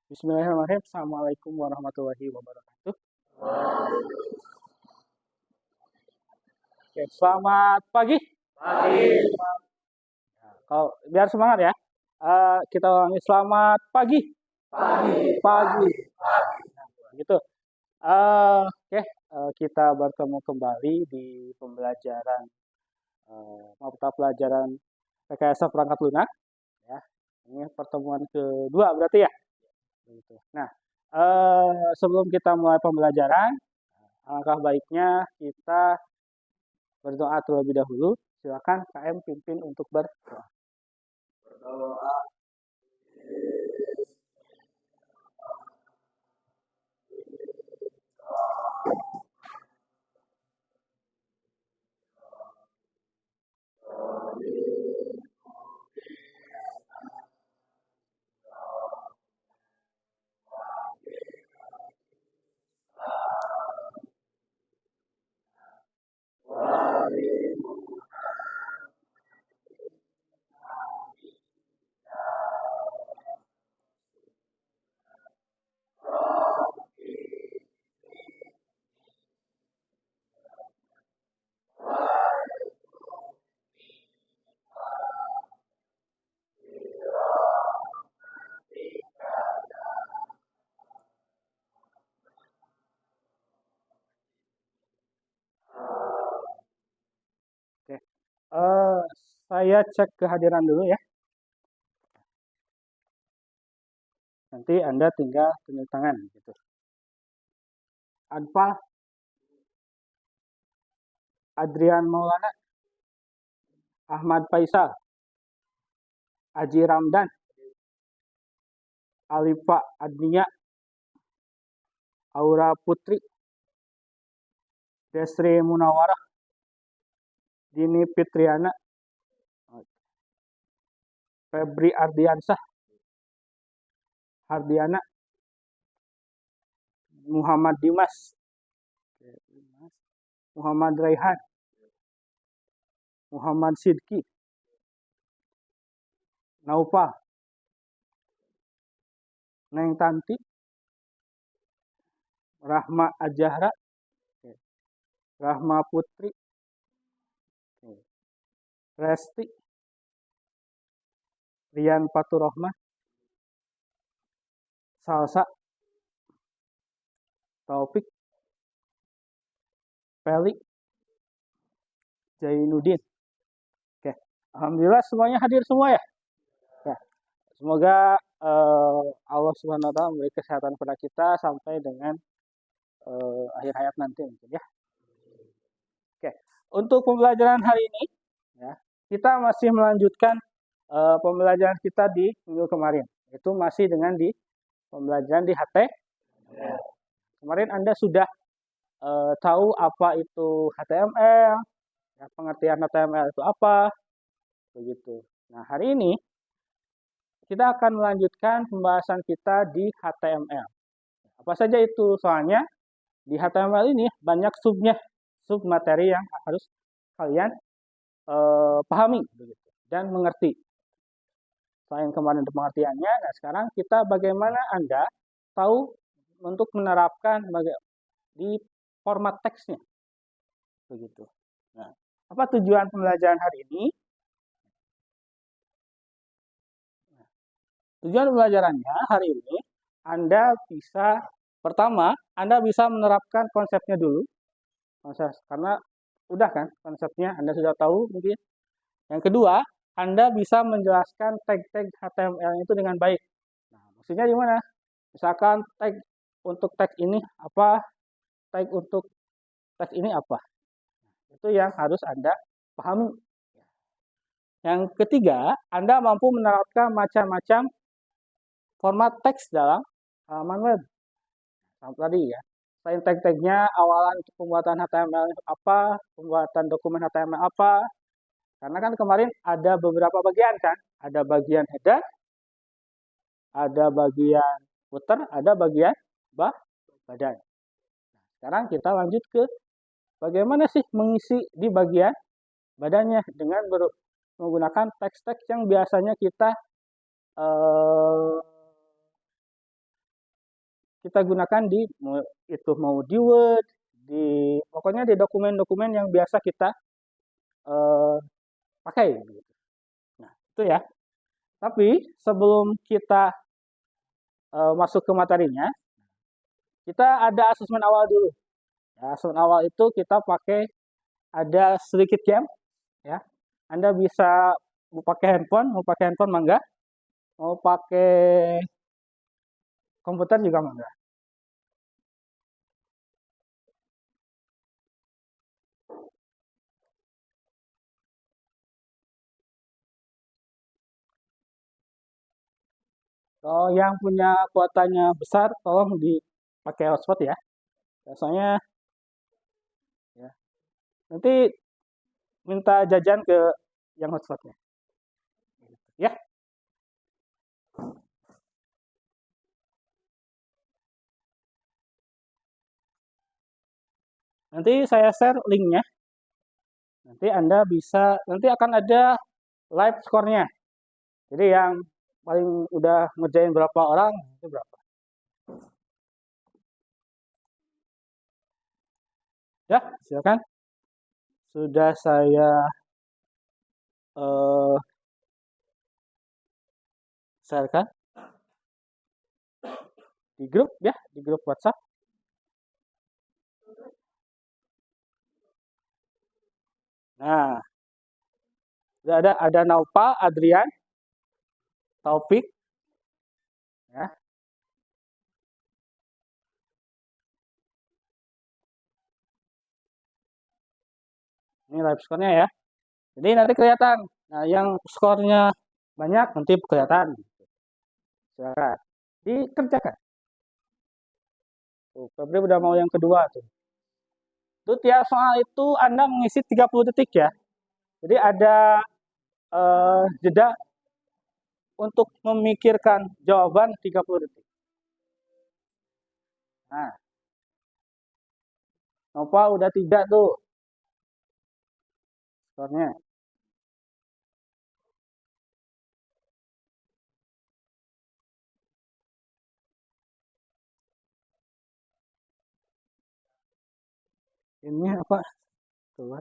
Bismillahirrahmanirrahim. Assalamualaikum warahmatullahi wabarakatuh. Oke, selamat pagi. Pagi. Kalau biar semangat ya. Kita ulangi selamat pagi. Pagi. Pagi. Gitu. Oke, kita bertemu kembali di pembelajaran mata pelajaran rekayasa perangkat lunak. Ya, ini pertemuan kedua berarti ya. Gitu. Nah, sebelum kita mulai pembelajaran, alangkah baiknya kita berdoa terlebih dahulu. Silakan KM pimpin untuk berdoa. Oke. Saya cek kehadiran dulu ya. Nanti Anda tinggal tunjuk tangan gitu. Anfal, Adrian Maulana, Ahmad Faisal, Aji Ramdan, Alifa Adnia, Aura Putri, Desri Munawarah, Dini Fitriana, Febri Ardiansah, Hardiana, Muhammad Dimas, Muhammad Raihan, Muhammad Sidki, Naufal, Neng Tanti, Rahma Ajahra, Rahma Putri, Resti, Rian Faturrahman, Salsa, Taufik, Feli, Jainuddin. Oke, alhamdulillah semuanya hadir semua ya. Ya, semoga Allah Subhanahu wa taala memberi kesehatan kepada kita sampai dengan akhir hayat nanti mungkin ya. Oke, untuk pembelajaran hari ini ya, kita masih melanjutkan pembelajaran kita di minggu kemarin. Itu masih dengan di pembelajaran di HT. Kemarin Anda sudah tahu apa itu HTML, ya, pengertian HTML itu apa, begitu. Nah, hari ini kita akan melanjutkan pembahasan kita di HTML. Apa saja itu? Soalnya di HTML ini banyak sub materi yang harus kalian pahami begitu, dan mengerti. Selain kemarin pengertiannya, nah sekarang kita bagaimana Anda tahu untuk menerapkan di format teksnya, begitu. Nah, apa tujuan pembelajaran hari ini? Tujuan pembelajarannya hari ini, Anda bisa, pertama, Anda bisa menerapkan konsepnya dulu, karena udah kan konsepnya, Anda sudah tahu mungkin. Yang kedua, Anda bisa menjelaskan tag-tag HTML itu dengan baik. Nah, maksudnya gimana? Misalkan tag untuk tag ini apa, tag untuk tag ini apa. Itu yang harus Anda pahami. Yang ketiga, Anda mampu menerapkan macam-macam format teks dalam halaman web. Seperti tadi ya. Selain tag-tagnya, awalan untuk pembuatan HTML apa, pembuatan dokumen HTML apa. Karena kan kemarin ada beberapa bagian kan. Ada bagian header, ada bagian footer, ada bagian badan. Sekarang kita lanjut ke bagaimana sih mengisi di bagian badannya dengan menggunakan teks-teks yang biasanya kita kita gunakan itu mau di Word, pokoknya di dokumen-dokumen yang biasa kita pakai. Nah, itu ya. Tapi sebelum kita masuk ke materinya, kita ada asesmen awal dulu. Ya, asesmen awal itu kita pakai ada sedikit game, ya. Anda bisa mau pakai handphone mangga, mau pakai komputer juga mangga. Kalau yang punya kuotanya besar, tolong dipakai hotspot ya. Biasanya ya. Nanti minta jajan ke yang hotspotnya. Ya, nanti saya share linknya. Nanti akan ada live score-nya. Jadi yang paling udah ngerjain berapa orang, itu berapa. Ya, silakan. Sudah saya sharekan di grup ya, di grup WhatsApp. Nah, ada Naupa, Adrian, Taufik, ya. Ini live score-nya ya. Jadi nanti kelihatan. Nah, yang skornya banyak nanti kelihatan. Silakan. Dikerjakan. Tuh, Febri udah mau yang kedua tuh. Itu tiap soal itu Anda mengisi 30 detik ya. Jadi ada jeda untuk memikirkan jawaban 30 detik. Nah, Nova udah 3 tuh skornya. Ini apa? Keluar.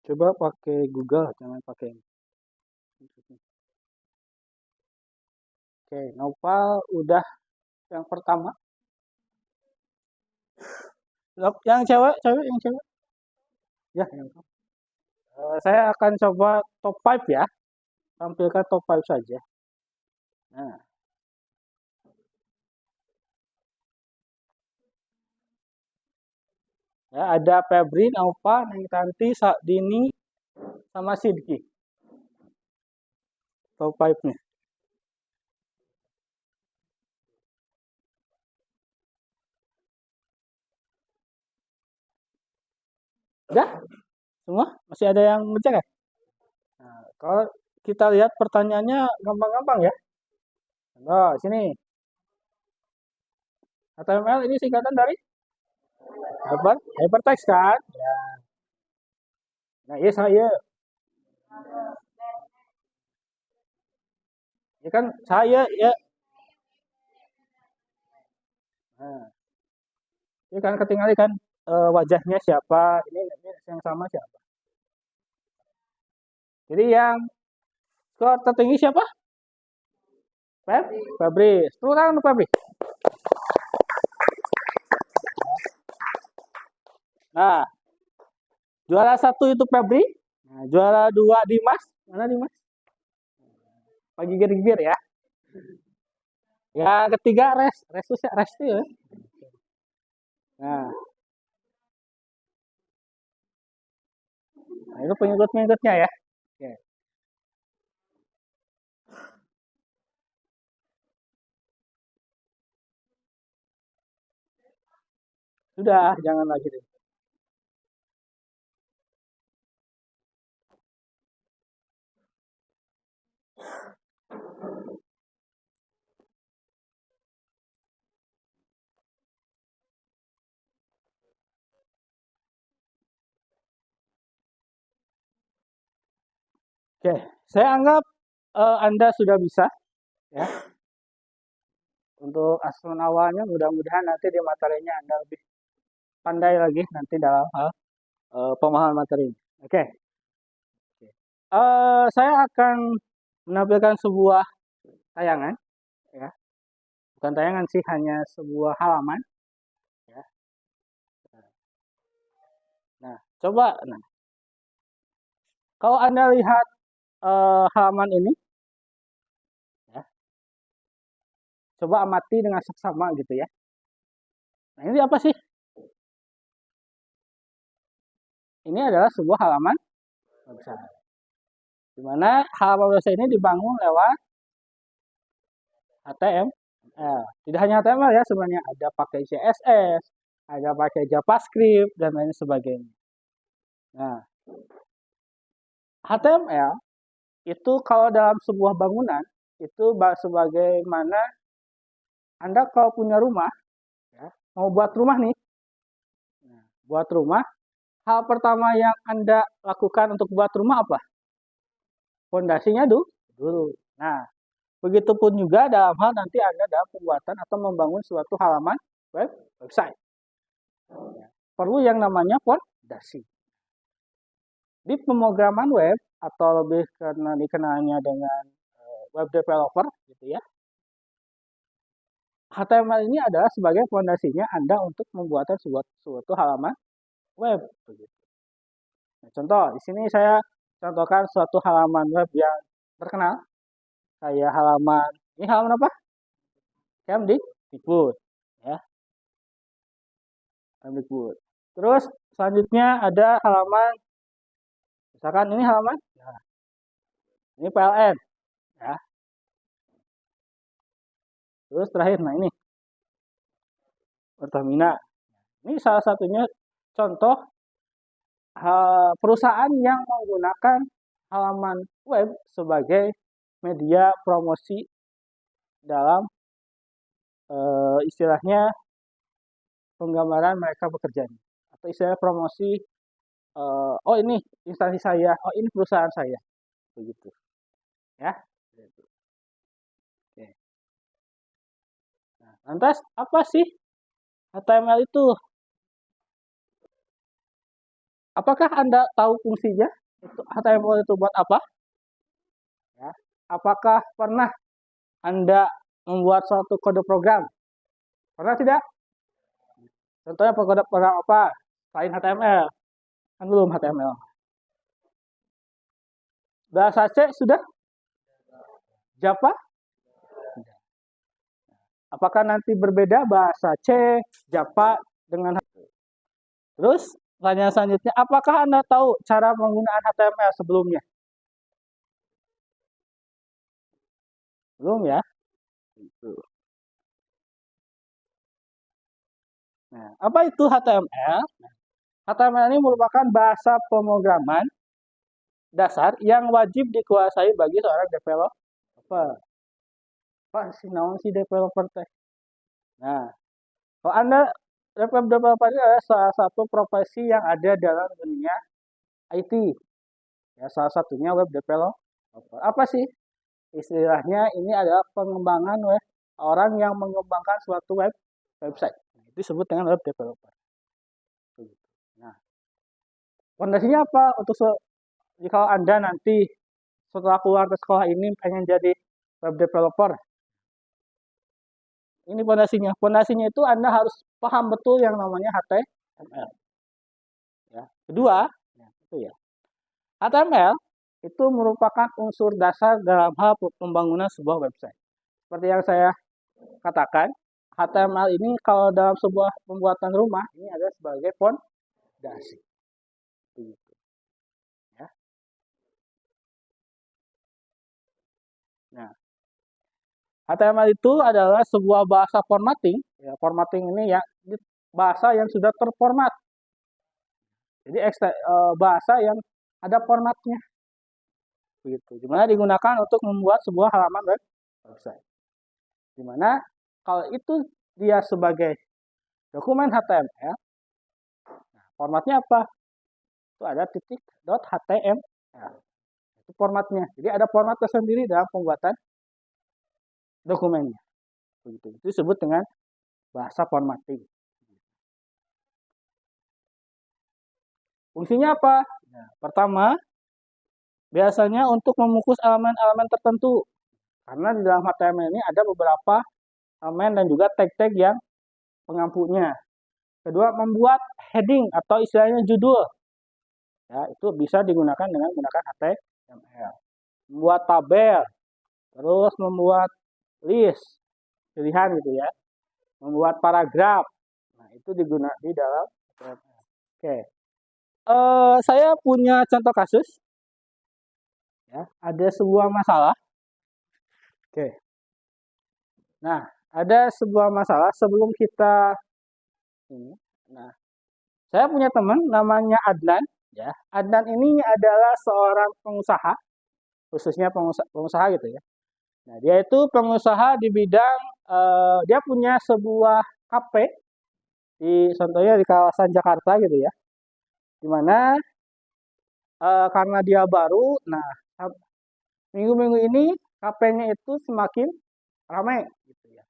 Coba pakai Google, jangan pakai ini. Oke, Nopal udah yang pertama. Yang cewek, yang cewek. Ya, yang saya akan coba top 5 ya. Tampilkan top 5 saja. Nah, ya, ada Febri, Nova, Nengtanti, Dini, sama Sidki. Top 5-nya. Udah? Semua? Masih ada yang ngecek ya? Nah, kalau kita lihat pertanyaannya gampang-gampang ya. Oh, sini. HTML ini singkatan dari hypertext kan? Ya. Nah, iya saya. Ya kan saya ya. Nah, ini kan ketinggalan kan wajahnya siapa, ini yang sama siapa. Jadi yang skor tertinggi siapa? Febri. Tepuk tangan untuk Febri. Nah, juara 1 itu Febri. Nah, juara 2 Dimas. Mana Dimas? Pagi gigir-gigir ya. Yang ketiga Resti ya. Nah, itu pengikut-pengikutnya ya. Oke. Sudah, jangan lagi deh. Oke, saya anggap Anda sudah bisa ya. Untuk asuhan awalnya mudah-mudahan nanti di materinya Anda lebih pandai lagi nanti dalam hal pemahaman materi ini. Oke. Saya akan menampilkan sebuah tayangan ya. Bukan tayangan sih, hanya sebuah halaman ya. Nah, coba kalau Anda lihat halaman ini ya, coba amati dengan seksama gitu ya. Nah, ini apa sih? Ini adalah sebuah halaman website. Di mana halaman website ini dibangun lewat HTML. Tidak hanya HTML ya, sebenarnya ada pakai CSS, ada pakai JavaScript dan lain sebagainya. Nah, HTML itu kalau dalam sebuah bangunan itu sebagaimana Anda kalau punya rumah, ya, mau buat rumah nih, buat rumah, hal pertama yang Anda lakukan untuk buat rumah apa? Fondasinya dulu. Nah, begitupun juga dalam hal nanti Anda dalam pembuatan atau membangun suatu halaman website. Perlu yang namanya fondasi. Di pemrograman web atau lebih karena dikenalnya dengan web developer gitu ya. HTML ini adalah sebagai fondasinya Anda untuk membuat suatu halaman web. Nah, contoh, di sini saya contohkan suatu halaman web yang terkenal. Kayak halaman, ini halaman apa? Kemdikbud. Ya. Kemdikbud. Terus selanjutnya ada halaman, misalkan ini halaman, nah, ini PLN. Ya. Terus terakhir, nah ini Pertamina. Ini salah satunya contoh perusahaan yang menggunakan halaman web sebagai media promosi dalam istilahnya penggambaran mereka bekerja atau istilah promosi oh ini instansi saya, oh ini perusahaan saya, begitu ya. Oke. Nah, lantas apa sih HTML itu? Apakah Anda tahu fungsinya? HTML itu buat apa? Ya. Apakah pernah Anda membuat suatu kode program? Pernah tidak? Contohnya kode program apa? Selain HTML. Kan belum HTML. Bahasa C sudah? Java? Apakah nanti berbeda bahasa C, Java dengan HTML? Terus, pertanyaan selanjutnya, apakah Anda tahu cara penggunaan HTML sebelumnya? Belum ya? Nah, apa itu HTML? HTML ini merupakan bahasa pemrograman dasar yang wajib dikuasai bagi seorang developer. Apa sih namanya si developer teh? Nah, kalau Anda developer ini adalah salah satu profesi yang ada dalam dunia IT. Ya, salah satunya web developer. Apa sih? Istilahnya ini adalah pengembangan web, orang yang mengembangkan suatu website. Itu disebut dengan web developer. Nah, fondasinya apa untuk jika Anda nanti setelah keluar ke sekolah ini pengen jadi web developer? Ini fondasinya. Fondasinya itu Anda harus paham betul yang namanya HTML. Ya. Kedua, itu ya. HTML itu merupakan unsur dasar dalam hal pembangunan sebuah website. Seperti yang saya katakan, HTML ini kalau dalam sebuah pembuatan rumah ini ada sebagai fondasi. Ya. Nah, HTML itu adalah sebuah bahasa formatting. Ya, formatting ini ya bahasa yang sudah terformat. Jadi bahasa yang ada formatnya. Begitu. Dimana digunakan untuk membuat sebuah halaman website. Dimana kalau itu dia sebagai dokumen HTML, nah, formatnya apa? Itu ada titik .html. itu formatnya. Jadi ada format tersendiri dalam pembuatan dokumennya. Begitu. Itu disebut dengan bahasa formatting. Fungsinya apa? Nah, pertama, biasanya untuk memukus elemen-elemen tertentu. Karena di dalam HTML ini ada beberapa elemen dan juga tag-tag yang pengampunya. Kedua, membuat heading atau istilahnya judul. Ya, itu bisa digunakan dengan menggunakan HTML. Membuat tabel, terus membuat list pilihan gitu ya. Membuat paragraf. Nah, itu digunakan di dalam HTML. Oke. Saya punya contoh kasus. Ya, ada sebuah masalah. Oke. Nah, ada sebuah masalah sebelum kita ini. Nah, saya punya teman namanya Adnan. Ya, Adnan ini adalah seorang pengusaha, khususnya pengusaha gitu ya. Nah, dia itu pengusaha di bidang dia punya sebuah kafe di contohnya di kawasan Jakarta gitu ya. Dimana karena dia baru, nah minggu-minggu ini kafenya itu semakin ramai gitu ya.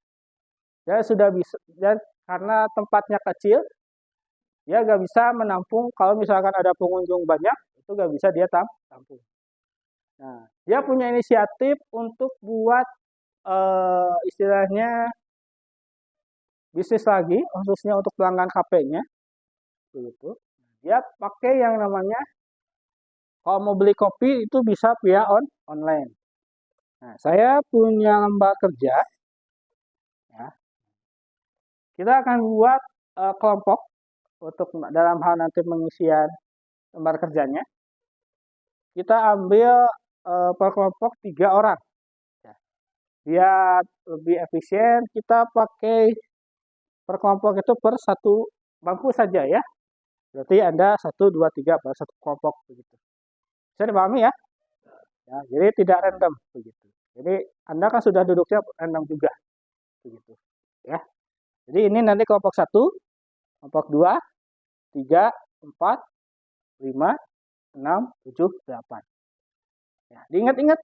Dan sudah bisa, dan karena tempatnya kecil, dia nggak bisa menampung kalau misalkan ada pengunjung banyak, itu nggak bisa dia tampung. Nah, dia punya inisiatif untuk buat istilahnya bisnis lagi, khususnya untuk pelanggan kafenya, begitu. Dia pakai yang namanya kalau mau beli kopi itu bisa via online. Nah, saya punya lembar kerja, ya. Kita akan buat kelompok untuk dalam hal nanti pengisian lembar kerjanya. Kita ambil per kelompok 3 orang. Ya. Biar lebih efisien, kita pakai per kelompok itu per 1 bangku saja ya. Berarti Anda 1, 2, 3 per 1 kelompok begitu. Bisa dipahami ya? Ya, jadi tidak random begitu. Jadi Anda kan sudah duduknya random juga begitu. Ya. Jadi ini nanti kelompok 1, kelompok 2, 3, 4, 5, 6, 7, 8. Ya, diingat-ingat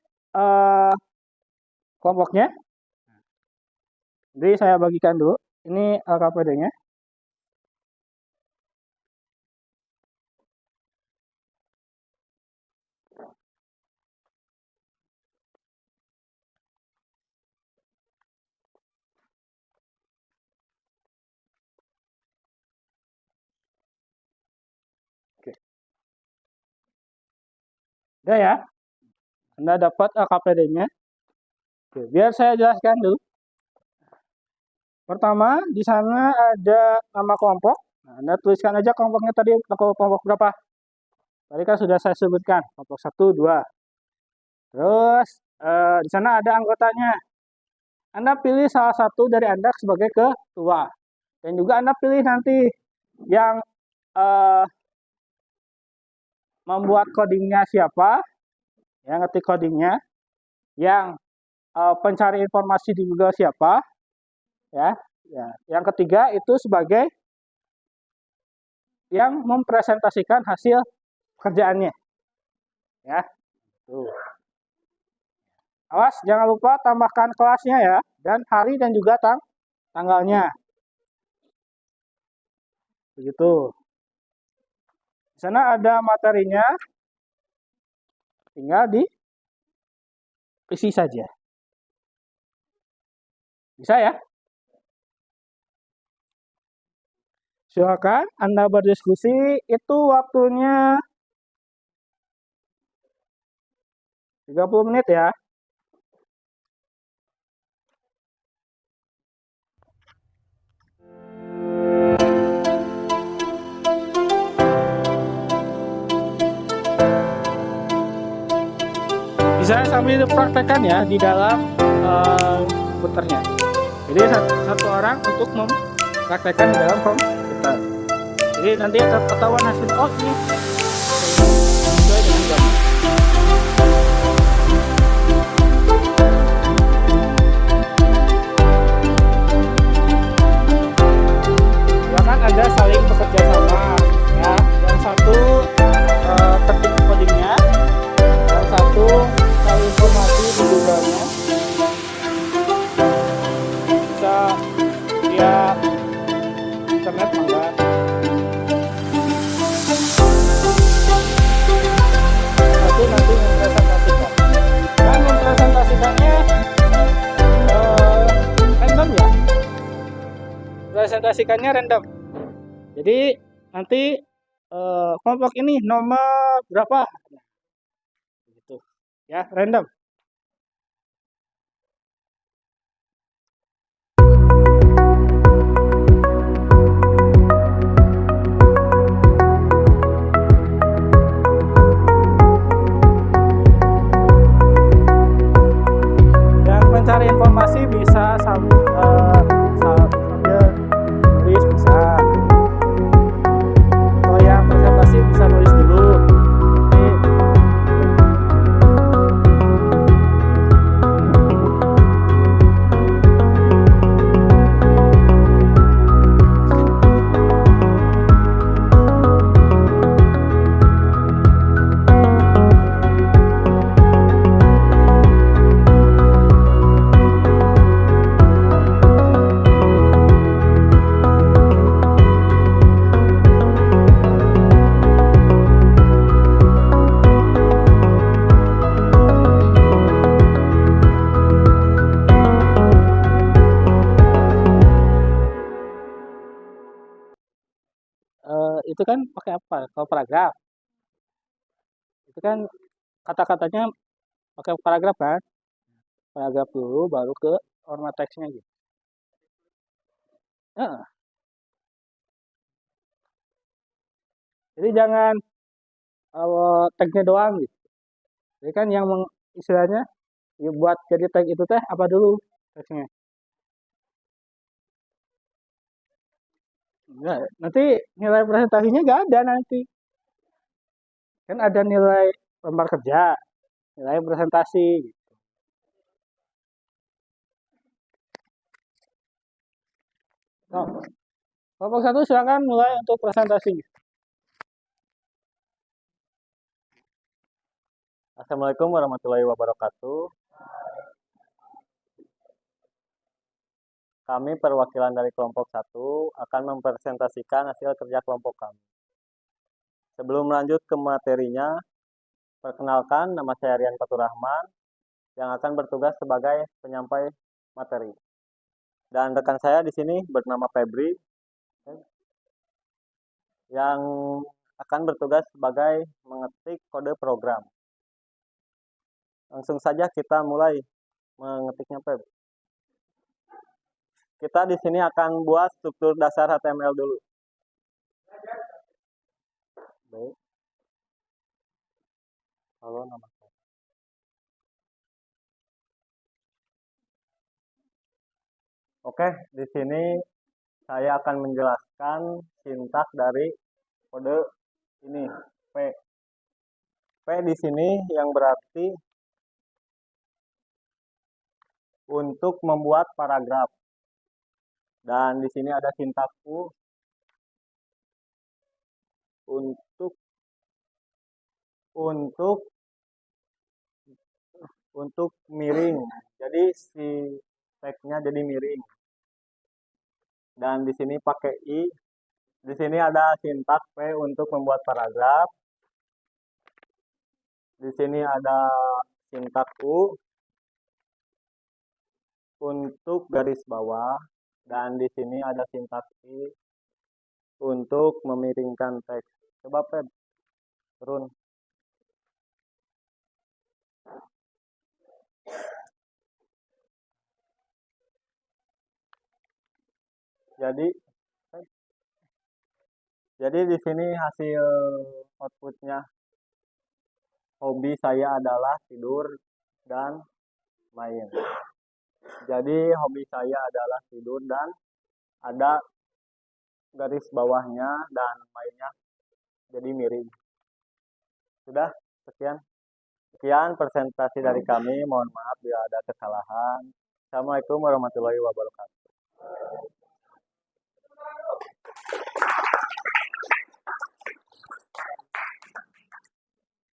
kelompoknya. Jadi saya bagikan dulu. Ini LKPD-nya. Oke. Udah ya. Anda dapat LKPD-nya. Oke, biar saya jelaskan dulu. Pertama, di sana ada nama kelompok. Nah, Anda tuliskan aja kelompoknya tadi, kelompok berapa? Tadi kan sudah saya sebutkan, kelompok 1, 2. Terus, di sana ada anggotanya. Anda pilih salah satu dari Anda sebagai ketua. Dan juga Anda pilih nanti yang membuat codingnya siapa, yang ngetik codingnya, yang pencari informasi di Google siapa, ya. Yang ketiga itu sebagai yang mempresentasikan hasil kerjaannya, ya. Tuh. Awas, jangan lupa tambahkan kelasnya ya, dan hari dan juga tanggalnya. Begitu. Di sana ada materinya, tinggal diisi saja. Bisa ya? Silakan Anda berdiskusi, itu waktunya 30 menit ya. Bisa sambil dipraktekkan ya di dalam komputernya. Jadi satu orang untuk mempraktekkan di dalam komputer. Jadi nanti akan ketahuan hasil ini sesuai dengan gambar. Silakan Anda saling bekerja sama ya. Yang satu ketik codingnya, yang satu presentasikannya random. Jadi nanti kelompok ini nomor berapa? Gitu. Ya, random. Mencari informasi bisa sambil nulis bisa, atau yang presentasi bisa nulis dulu. Itu kan pakai apa? Kalau paragraf, itu kan kata-katanya pakai paragraf kan? Paragraf dulu, baru ke format teksnya gitu. Jadi jangan tagnya doang gitu. Jadi kan yang istilahnya ya buat jadi tag itu teh apa dulu teksnya? Nah, nanti nilai presentasinya nggak ada nanti. Kan ada nilai lembar kerja, nilai presentasi. Gitu. Nah, kelompok 1 silakan mulai untuk presentasi. Assalamualaikum warahmatullahi wabarakatuh. Kami perwakilan dari kelompok 1 akan mempresentasikan hasil kerja kelompok kami. Sebelum lanjut ke materinya, perkenalkan nama saya Rian Faturrahman yang akan bertugas sebagai penyampai materi. Dan rekan saya di sini bernama Febri yang akan bertugas sebagai mengetik kode program. Langsung saja kita mulai mengetiknya, Feb. Kita di sini akan buat struktur dasar HTML dulu. Baik. Halo, nama saya. Oke, di sini saya akan menjelaskan sintaks dari kode ini, P. P di sini yang berarti untuk membuat paragraf. Dan di sini ada sintaks U untuk miring. Jadi si teksnya jadi miring. Dan di sini pakai I. Di sini ada sintaks P untuk membuat paragraf. Di sini ada sintaks U untuk garis bawah, dan di sini ada sintaks I untuk memiringkan teks. Coba Feb, turun. Jadi di sini hasil outputnya, hobi saya adalah tidur dan main. Jadi hobi saya adalah tidur dan ada garis bawahnya dan mainnya jadi miring. Sudah, sekian presentasi dari kami. Mohon maaf bila ada kesalahan. Assalamualaikum warahmatullahi wabarakatuh.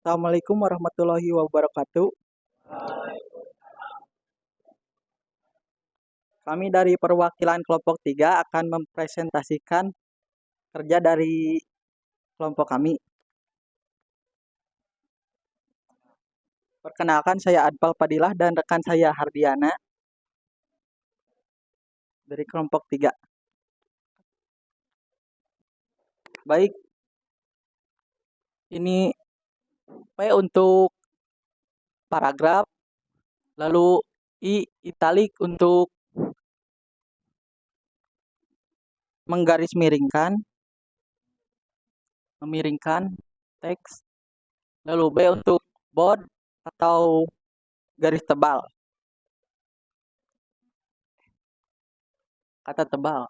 Assalamualaikum warahmatullahi wabarakatuh. Kami dari perwakilan kelompok 3 akan mempresentasikan kerja dari kelompok kami. Perkenalkan, saya Adpal Padilah dan rekan saya Hardiana dari kelompok 3. Baik, ini P untuk paragraf, lalu I italik untuk memiringkan teks, lalu B untuk bold atau garis tebal, kata tebal.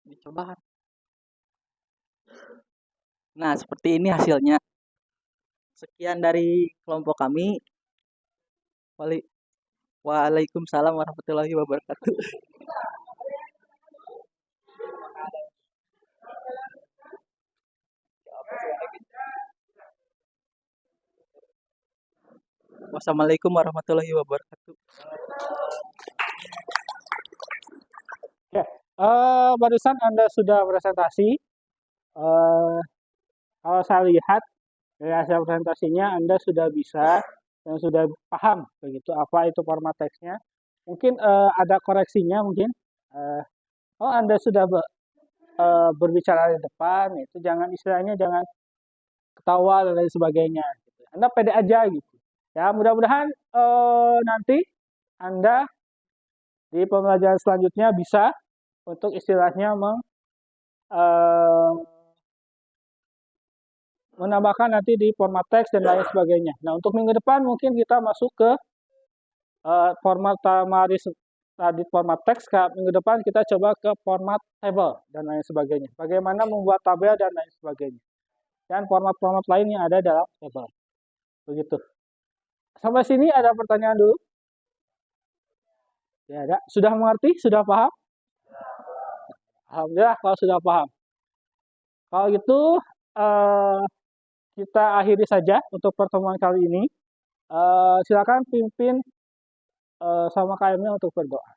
Dicoba. Nah, seperti ini hasilnya. Sekian dari kelompok kami. Waalaikumsalam warahmatullahi wabarakatuh. Wassalamualaikum warahmatullahi wabarakatuh. Oke, barusan Anda sudah presentasi. Kalau saya lihat dari hasil presentasinya Anda sudah bisa dan sudah paham begitu apa itu format teksnya. Mungkin ada koreksinya mungkin. Kalau Anda sudah berbicara di depan, itu jangan istilahnya jangan ketawa dan lain sebagainya. Gitu. Anda pede aja gitu. Ya mudah-mudahan nanti Anda di pembelajaran selanjutnya bisa untuk istilahnya menambahkan nanti di format teks dan lain sebagainya. Nah untuk minggu depan mungkin kita masuk ke format tamaris tadi format teks. Minggu depan kita coba ke format table dan lain sebagainya. Bagaimana membuat tabel dan lain sebagainya. Dan format-format lain yang ada dalam table. Begitu. Sampai sini ada pertanyaan dulu? Ya ada. Sudah mengerti? Sudah paham? Alhamdulillah kalau sudah paham. Kalau gitu kita akhiri saja untuk pertemuan kali ini. Silakan pimpin sama KM-nya untuk berdoa.